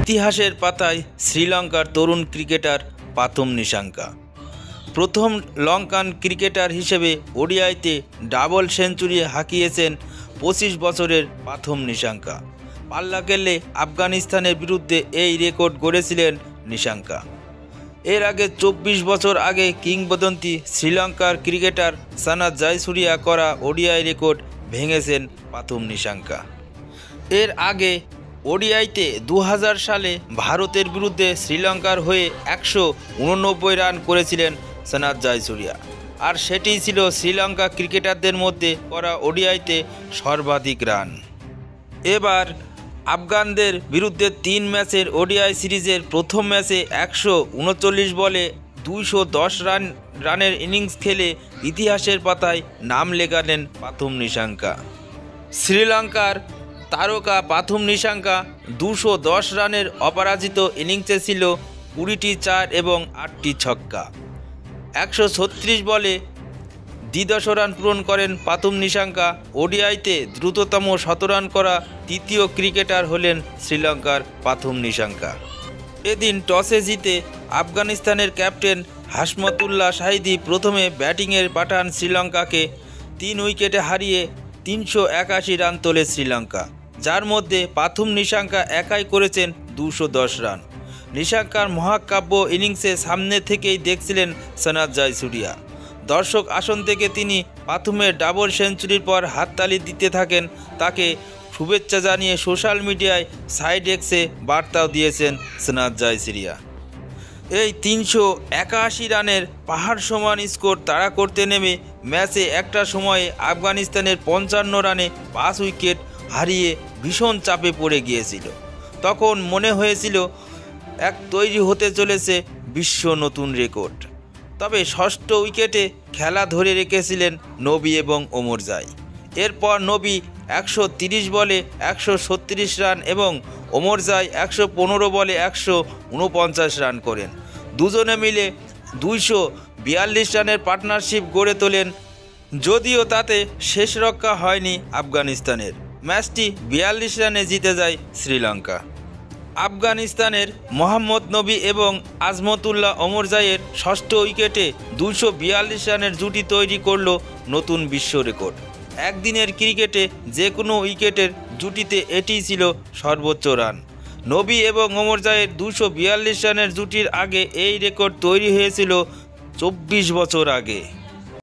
ইতিহাসের পাতায় শ্রীলঙ্কার তরুণ ক্রিকেটার পাথুম নিশাঙ্কা প্রথম লঙ্কান ক্রিকেটার হিসেবে ওডিআইতে ডাবল সেঞ্চুরি হাঁকিয়েছেন 25 বছরের পাথুম নিশাঙ্কা। পাল্লা কেল্লে আফগানিস্তানের বিরুদ্ধে এই রেকর্ড গড়েছিলেন নিশাঙ্কা। এর আগে 24 বছর আগে কিংবদন্তি শ্রীলঙ্কার ক্রিকেটার সানাত জয়সূরিয়া করা ওডিআই রেকর্ড ভেঙেছেন পাথুম নিশাঙ্কা। এর আগে ওডিআইতে 2000 সালে ভারতের বিরুদ্ধে শ্রীলঙ্কার হয়ে 189 রান করেছিলেন সানাত জয়সূরিয়া, আর সেটিই ছিল শ্রীলঙ্কা ক্রিকেটারদের মধ্যে করা ওডিআইতে সর্বাধিক রান। এবার আফগানদের বিরুদ্ধে 3 ম্যাচের ওডিআই সিরিজের প্রথম ম্যাচে 139 বলে 210 রানের ইনিংস খেলে ইতিহাসের পাতায় নাম লেখালেন পাথুম নিশাঙ্কা। শ্রীলঙ্কার তারকা পাথুম নিশাঙ্কা 210 রানের অপরাজিত ইনিংসে ছিল 20টি 4 এবং 8টি ছক্কা। 136 বলে 200 রান পূরণ করেন পাথুম নিশাঙ্কা। ওডিআইতে দ্রুততম 100 রান করা তৃতীয় ক্রিকেটার হলেন শ্রীলঙ্কার পাথুম নিশাঙ্কা। এদিন টসে জিতে আফগানিস্তানের ক্যাপ্টেন হাশমতুল্লাহ শাহিদি প্রথমে ব্যাটিংয়ে পাঠান শ্রীলঙ্কাকে। 3 উইকেটে হারিয়ে 381 রান তোলে শ্রীলঙ্কা, যার মধ্যে পাথুম নিশাঙ্কা একাই করেছেন 210 রান। নিশাঙ্কার মহাকাব্য ইনিংসে সামনে থেকেই দেখছিলেন সানাত জয়সূরিয়া। দর্শক আসন থেকে তিনি পাথুমের ডাবল সেঞ্চুরির পর হাততালি দিতে থাকেন। তাকে শুভেচ্ছা জানিয়ে সোশ্যাল মিডিয়ায় সাইড এক্সে বার্তাও দিয়েছেন সানাত জয়সূরিয়া। এই 381 রানের পাহাড় সমান স্কোর তাড়া করতে নেমে ম্যাচে একটা সময়ে আফগানিস্তানের 55 রানে 5 উইকেট হারিয়ে ভীষণ চাপে পড়ে গিয়েছিল। তখন মনে হয়েছিল তৈরি হতে চলেছে বিশ্ব নতুন রেকর্ড। তবে ষষ্ঠ উইকেটে খেলা ধরে রেখেছিলেন নবী এবং ওমরজাই। এরপর নবী 130 বলে 136 রান এবং ওমরজাই 115 বলে 149 রান করেন। দুজনে মিলে 242 রানের পার্টনারশিপ গড়ে তোলেন, যদিও তাতে শেষ রক্ষা হয়নি আফগানিস্তানের। ম্যাচটি 42 রানে জিতে যায় শ্রীলঙ্কা। আফগানিস্তানের মোহাম্মদ নবী এবং আজমতুল্লাহ ওমরজাইয়ের ষষ্ঠ উইকেটে 242 রানের জুটি তৈরি করল নতুন বিশ্ব রেকর্ড। একদিনের ক্রিকেটে যে কোনো উইকেটের জুটিতে এটিই ছিল সর্বোচ্চ রান। নবী এবং ওমরজাইয়ের 242 রানের জুটির আগে এই রেকর্ড তৈরি হয়েছিল 24 বছর আগে।